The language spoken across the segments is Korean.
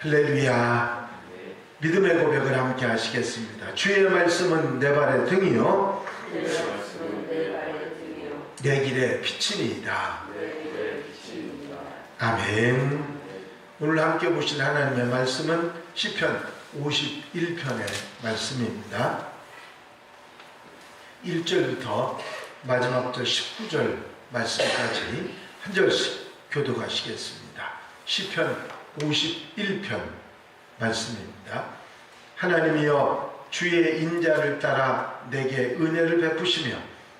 할렐루야. 믿음의 고백을 함께 하시겠습니다. 주의 말씀은 내 발의 등이요 내 길의 빛이니이다. 아멘. 오늘 함께 보실 하나님의 말씀은 시편 51편의 말씀입니다. 1절부터 마지막 절 19절 말씀까지 한 절씩 교독하시겠습니다. 시편 51편 말씀입니다. 하나님이여, 주의 인자를 따라 내게 은혜를 베푸시며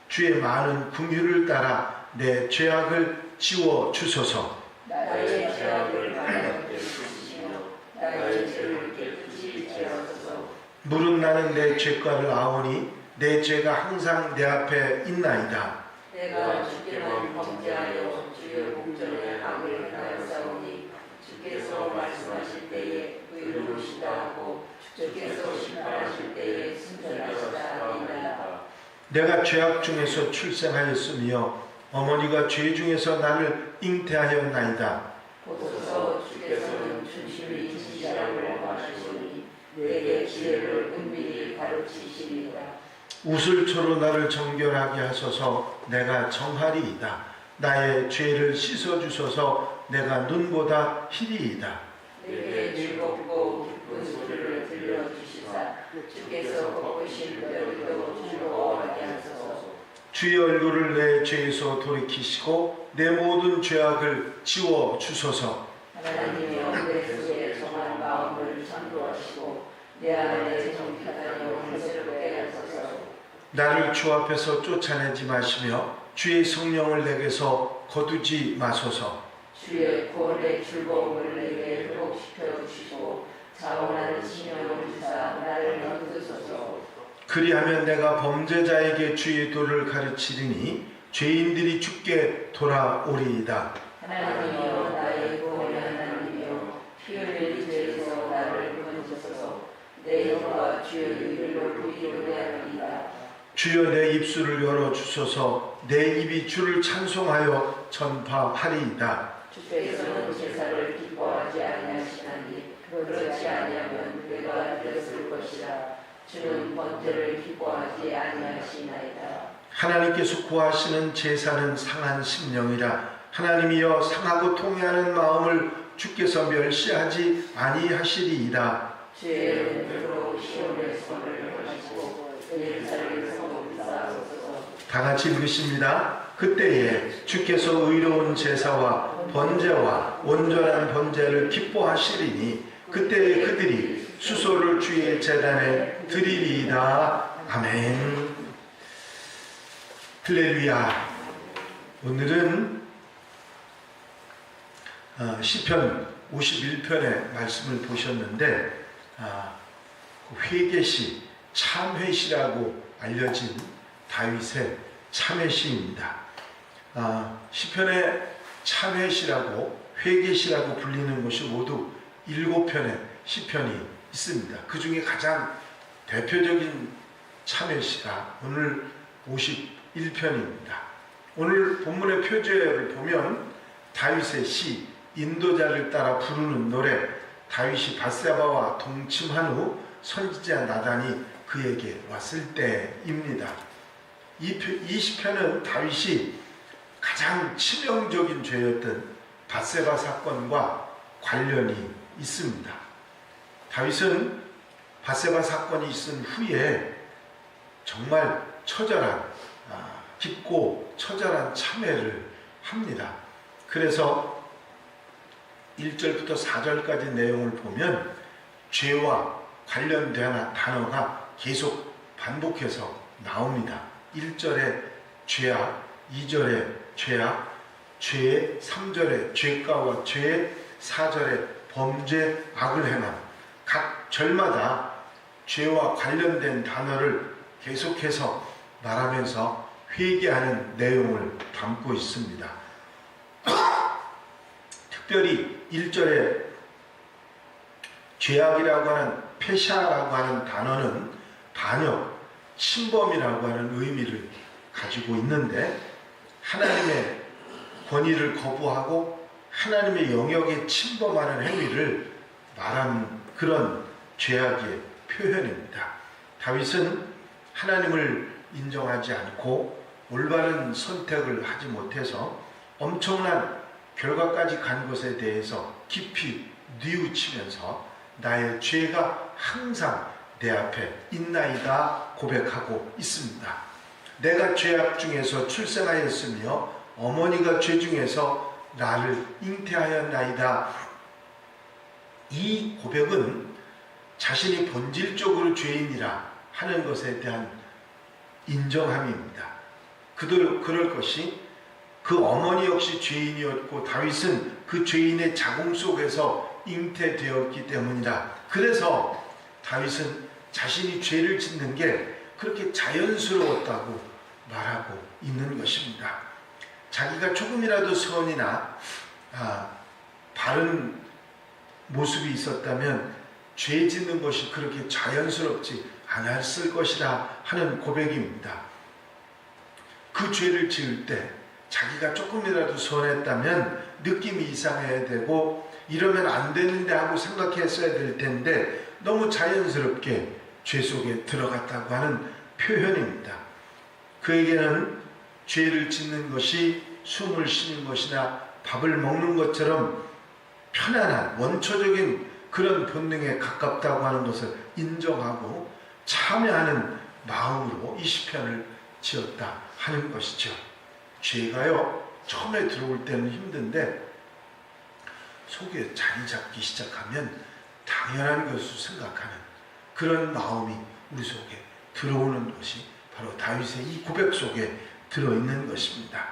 주의 많은 긍휼을 따라 내 죄악을 지워 주소서. 나의 죄악을 가볍게 푸시며 나의 죄를 깨끗이 제하소서. 물은 나는 내 죄과를 아오니 내 죄가 항상 내 앞에 있나이다. 내가 주께만 범죄하여 주의 목전에 악을 행하였사오니 주께서 말씀하실 때에 의로우시다 하고 주께서 심판하실 때에 순전하시다 하리이다. 내가 죄악 중에서 출생하였으며 어머니가 죄 중에서 나를 잉태하였나이다. 보소서, 주께서는 중심이 지시라고 하시오니 내게 지혜를 은밀히 가르치시리이다. 우슬초로 나를 정결하게 하소서. 내가 정하리이다. 나의 죄를 씻어주소서. 내가 눈보다 희리이다. 내게 즐겁고 기쁜 소리를 들려주시사 주께서 꺾으신 뼈를 즐거워하게 하소서. 주의 얼굴을 내 죄에서 돌이키시고 내 모든 죄악을 지워주소서. 하나님이여, 내 속에 정한 마음을 창조하시고 내 안에 정결하여 회개롭게 하소서. 나를 주 앞에서 쫓아내지 마시며 주의 성령을 내게서 거두지 마소서. 주의 구원의 즐거움을 내게 회복시켜 주시고 자원하는 신령을 주사 나를 이끄소서. 그리하면 내가 범죄자에게 주의 도를 가르치리니 죄인들이 주께 돌아오리이다. 하나님이여, 나의 구원의 하나님이여, 피 흘릴 죄에서 나를 건지소서. 내 영과 주의 의를 높이 노래하리이다. 주여, 내 입술을 열어주소서. 내 입이 주를 찬송하여 전파하리이다. 주께서는 제사를 기뻐하지 아니하시나니 그렇지 아니하면 내가 드렸을 것이라. 주는 번제를 기뻐하지 아니하시나이다. 하나님께서 구하시는 제사는 상한 심령이라. 하나님이여, 상하고 통회하는 마음을 주께서 멸시하지 아니하시리이다. 주의 은혜로 시온의 성을 하시고 예루살렘 성을 쌓으소서. 다 같이 읽으십니다. 그때에 주께서 의로운 제사와 번제와 온전한 번제를 기뻐하시리니 그때에 그들이 수소를 주의 제단에 드리리이다. 아멘. 할렐루야. 오늘은 시편 51편의 말씀을 보셨는데 회개시, 참회시라고 알려진 다윗의 참회시입니다. 시편의 참회시라고 회개시라고 불리는 것이 모두 7편의 시편이 있습니다. 그 중에 가장 대표적인 참회시가 오늘 51편입니다. 오늘 본문의 표제를 보면 다윗의 시, 인도자를 따라 부르는 노래, 다윗이 밧세바와 동침한 후 선지자 나단이 그에게 왔을 때입니다. 이 시편은 다윗이 가장 치명적인 죄였던 밧세바 사건과 관련이 있습니다. 다윗은 밧세바 사건이 있은 후에 정말 처절한, 깊고 처절한 참회를 합니다. 그래서 1절부터 4절까지 내용을 보면 죄와 관련된 단어가 계속 반복해서 나옵니다. 1절에 죄악, 2절에 죄악, 죄, 3절에 죄가와 죄, 4절에 범죄, 악을 행함. 각 절마다 죄와 관련된 단어를 계속해서 말하면서 회개하는 내용을 담고 있습니다. 특별히 1절에 죄악이라고 하는 페샤라고 하는 단어는 반역, 침범이라고 하는 의미를 가지고 있는데 하나님의 권위를 거부하고 하나님의 영역에 침범하는 행위를 말하는 그런 죄악의 표현입니다. 다윗은 하나님을 인정하지 않고 올바른 선택을 하지 못해서 엄청난 결과까지 간 것에 대해서 깊이 뉘우치면서 나의 죄가 항상 내 앞에 있나이다 고백하고 있습니다. 내가 죄악 중에서 출생하였으며 어머니가 죄 중에서 나를 잉태하였나이다. 이 고백은 자신이 본질적으로 죄인이라 하는 것에 대한 인정함입니다. 그럴 것이 그 어머니 역시 죄인이었고 다윗은 그 죄인의 자궁 속에서 잉태되었기 때문이다. 그래서 다윗은 자신이 죄를 짓는 게 그렇게 자연스러웠다고 말하고 있는 것입니다. 자기가 조금이라도 선이나 바른 모습이 있었다면 죄 짓는 것이 그렇게 자연스럽지 않았을 것이라 하는 고백입니다. 그 죄를 지을 때 자기가 조금이라도 선했다면 느낌이 이상해야 되고 이러면 안 되는데 하고 생각했어야 될 텐데 너무 자연스럽게 죄 속에 들어갔다고 하는 표현입니다. 그에게는 죄를 짓는 것이 숨을 쉬는 것이나 밥을 먹는 것처럼 편안한 원초적인 그런 본능에 가깝다고 하는 것을 인정하고 참여하는 마음으로 이 시편을 지었다 하는 것이죠. 죄가요, 처음에 들어올 때는 힘든데 속에 자리 잡기 시작하면 당연한 것으로 생각하는 그런 마음이 우리 속에 들어오는 것이 바로 다윗의 이 고백 속에 들어있는 것입니다.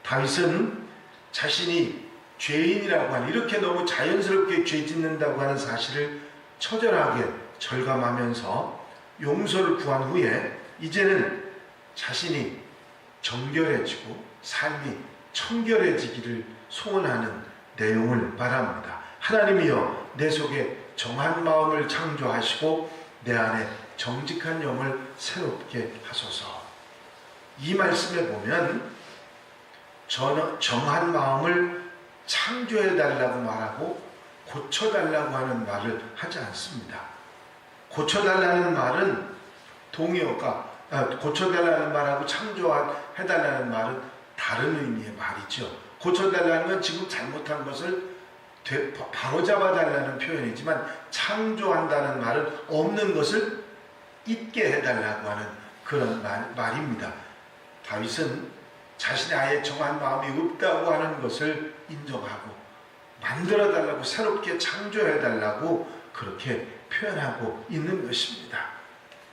다윗은 자신이 죄인이라고 하는, 이렇게 너무 자연스럽게 죄 짓는다고 하는 사실을 처절하게 절감하면서 용서를 구한 후에 이제는 자신이 정결해지고 삶이 청결해지기를 소원하는 내용을 말합니다. 하나님이여 내 속에 정한 마음을 창조하시고 내 안에 정직한 영을 새롭게 하소서. 이 말씀에 보면 정한 마음을 창조해달라고 말하고 고쳐달라고 하는 말을 하지 않습니다. 고쳐달라는 말은 고쳐달라는 말하고 창조해달라는 말은 다른 의미의 말이죠. 고쳐달라는 건 지금 잘못한 것을 바로잡아달라는 표현이지만 창조한다는 말은 없는 것을 있게 해달라고 하는 그런 말입니다. 다윗은 자신의 아예 정한 마음이 없다고 하는 것을 인정하고 만들어달라고, 새롭게 창조해달라고 그렇게 표현하고 있는 것입니다.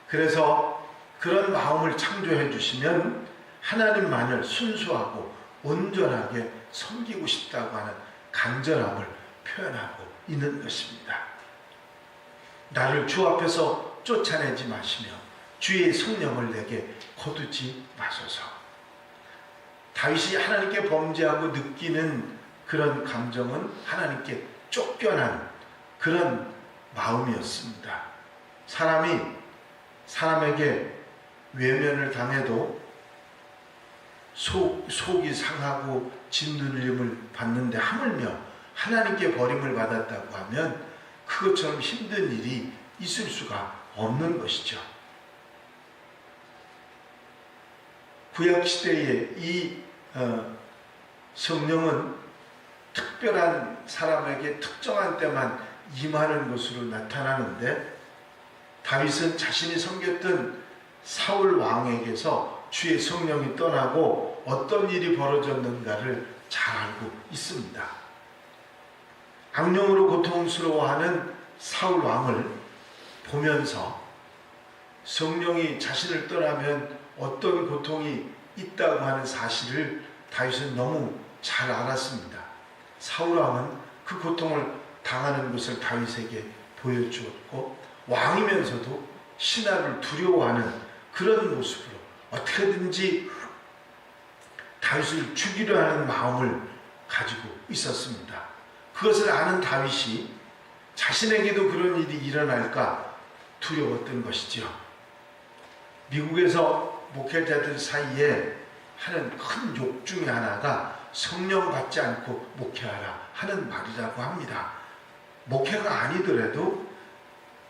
그래서 그런 마음을 창조해 주시면 하나님만을 순수하고 온전하게 섬기고 싶다고 하는 간절함을 표현하고 있는 것입니다. 나를 주 앞에서 쫓아내지 마시며 주의 성령을 내게 거두지 마소서. 다윗이 하나님께 범죄하고 느끼는 그런 감정은 하나님께 쫓겨난 그런 마음이었습니다. 사람에게 외면을 당해도 속이 상하고 짓눌림을 받는데 하물며 하나님께 버림을 받았다고 하면 그것처럼 힘든 일이 있을 수가 없는 것이죠. 구약시대의 이 성령은 특별한 사람에게 특정한 때만 임하는 것으로 나타나는데 다윗은 자신이 섬겼던 사울 왕에게서 주의 성령이 떠나고 어떤 일이 벌어졌는가를 잘 알고 있습니다. 악령으로 고통스러워하는 사울 왕을 보면서 성령이 자신을 떠나면 어떤 고통이 있다고 하는 사실을 다윗은 너무 잘 알았습니다. 사울 왕은 그 고통을 당하는 것을 다윗에게 보여주었고 왕이면서도 신하를 두려워하는 그런 모습으로 어떻게든지 다윗을 죽이려 하는 마음을 가지고 있었습니다. 그것을 아는 다윗이 자신에게도 그런 일이 일어날까 두려웠던 것이죠. 미국에서 목회자들 사이에 하는 큰 욕 중에 하나가 성령 받지 않고 목회하라 하는 말이라고 합니다. 목회가 아니더라도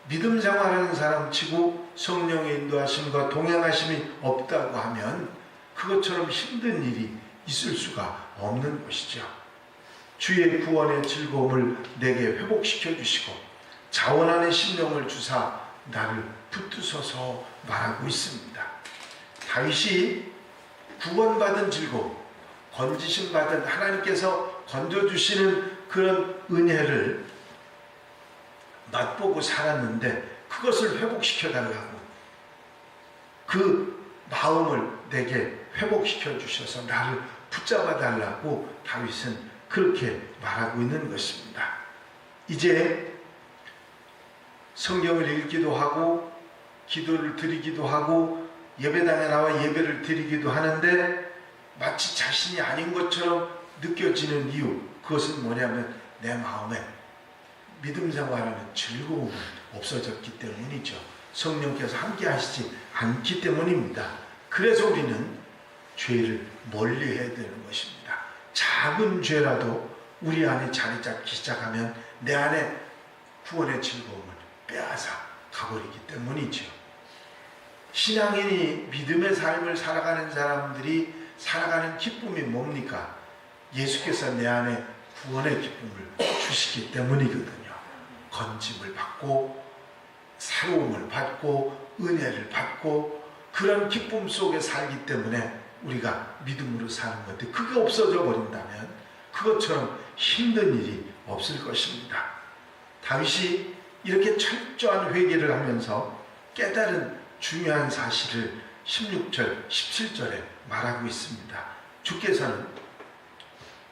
믿음 생활하는 사람 치고 성령의 인도하심과 동행하심이 없다고 하면 그것처럼 힘든 일이 있을 수가 없는 것이죠. 주의 구원의 즐거움을 내게 회복시켜 주시고 자원하는 심령을 주사 나를 붙드소서 말하고 있습니다. 다윗이 구원받은 즐거움, 건지심 받은 하나님께서 건져주시는 그런 은혜를 맛보고 살았는데 그것을 회복시켜 달라고, 그 마음을 내게 회복시켜 주셔서 나를 붙잡아 달라고 다윗은 그렇게 말하고 있는 것입니다. 이제 성경을 읽기도 하고 기도를 드리기도 하고 예배당에 나와 예배를 드리기도 하는데 마치 자신이 아닌 것처럼 느껴지는 이유, 그것은 뭐냐면 내 마음에 믿음 생활하는 즐거움이 없어졌기 때문이죠. 성령께서 함께 하시지 않기 때문입니다. 그래서 우리는 죄를 멀리 해야 되는 것입니다. 작은 죄라도 우리 안에 자리 잡기 시작하면 내 안에 구원의 즐거움을 빼앗아 가버리기 때문이죠. 신앙인이 믿음의 삶을 살아가는 사람들이 살아가는 기쁨이 뭡니까? 예수께서 내 안에 구원의 기쁨을 주시기 때문이거든요. 건짐을 받고 새로움을 받고 은혜를 받고 그런 기쁨 속에 살기 때문에 우리가 믿음으로 사는 건데, 그게 없어져 버린다면 그것처럼 힘든 일이 없을 것입니다. 다윗이 이렇게 철저한 회개를 하면서 깨달은 중요한 사실을 16절, 17절에 말하고 있습니다. 주께서는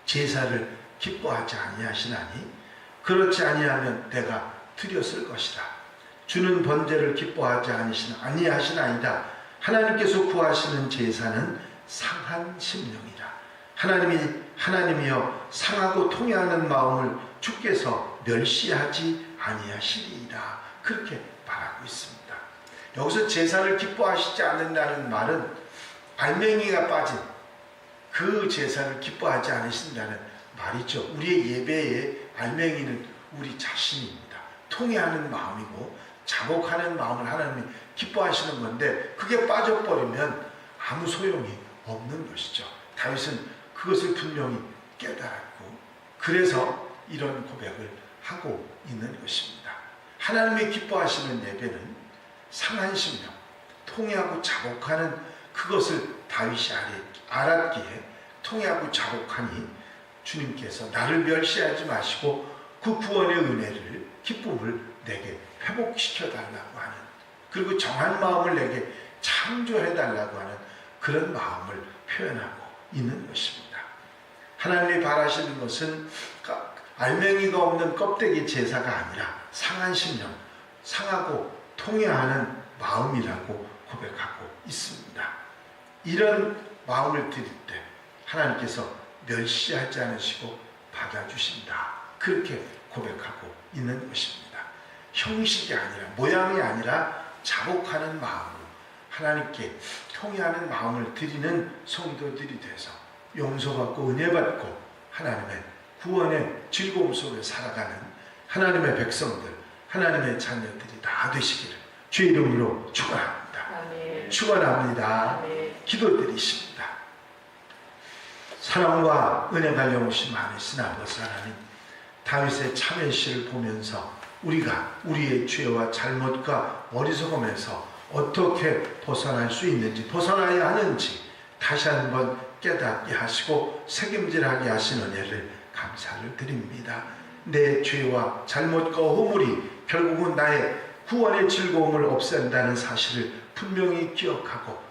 제사를 기뻐하지 아니하시나니 그렇지 아니하면 내가 드렸을 것이다. 주는 번제를 기뻐하지 아니하시나이다. 하나님께서 구하시는 제사는 상한 심령이라. 하나님이여 상하고 통해하는 마음을 주께서 멸시하지 아니하시리이다. 그렇게 말하고 있습니다. 여기서 제사를 기뻐하시지 않는다는 말은 알맹이가 빠진 그 제사를 기뻐하지 않으신다는 말이죠. 우리의 예배의 알맹이는 우리 자신입니다. 통해하는 마음이고 자복하는 마음을 하나님이 기뻐하시는 건데, 그게 빠져버리면 아무 소용이 없는 것이죠. 다윗은 그것을 분명히 깨달았고 그래서 이런 고백을 하고 있는 것입니다. 하나님이 기뻐하시는 예배는 상한 심령, 통해하고 자복하는 그것을 다윗이 알았기에 통해하고 자복하니 주님께서 나를 멸시하지 마시고 그 구원의 은혜를, 기쁨을 내게 회복시켜 달라고 하는, 그리고 정한 마음을 내게 창조해 달라고 하는 그런 마음을 표현하고 있는 것입니다. 하나님이 바라시는 것은 알맹이가 없는 껍데기 제사가 아니라 상한 심령, 상하고 통해하는 마음이라고 고백하고 있습니다. 이런 마음을 드릴 때 하나님께서 멸시하지 않으시고 받아주신다. 그렇게 고백하고 있는 것입니다. 형식이 아니라, 모양이 아니라 자복하는 마음으로 하나님께 통해하는 마음을 드리는 성도들이 돼서 용서받고 은혜받고 하나님의 구원의 즐거움 속에 살아가는 하나님의 백성들, 하나님의 자녀들이 다 되시기를 주의 이름으로 축원합니다. 아멘. 축원합니다. 아멘. 기도드리십니다. 사랑과 은혜가 영원히 많으신 아버지 하나님, 다윗의 참회시를 보면서 우리가 우리의 죄와 잘못과 어리석음에서 어떻게 벗어날 수 있는지, 벗어나야 하는지 다시 한번 깨닫게 하시고 책임질하게 하신 은혜를 감사를 드립니다. 내 죄와 잘못과 허물이 결국은 나의 구원의 즐거움을 없앤다는 사실을 분명히 기억하고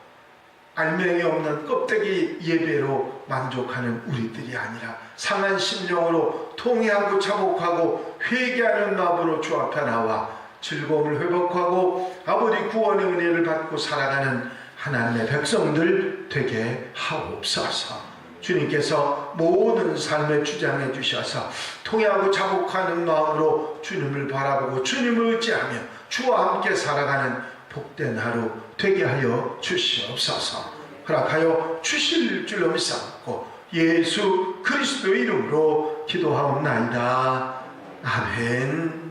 알맹이 없는 껍데기 예배로 만족하는 우리들이 아니라 상한 심령으로 통회하고 자복하고 회개하는 마음으로 주 앞에 나와 즐거움을 회복하고 아버지 구원의 은혜를 받고 살아가는 하나님의 백성들 되게 하옵소서. 주님께서 모든 삶에 주장해 주셔서 통회하고 자복하는 마음으로 주님을 바라보고 주님을 의지하며 주와 함께 살아가는 복된 하루 되게 하여 주시옵소서. 허락하여 주실 줄로 믿사옵고 예수 그리스도의 이름으로 기도하옵나이다. 아멘.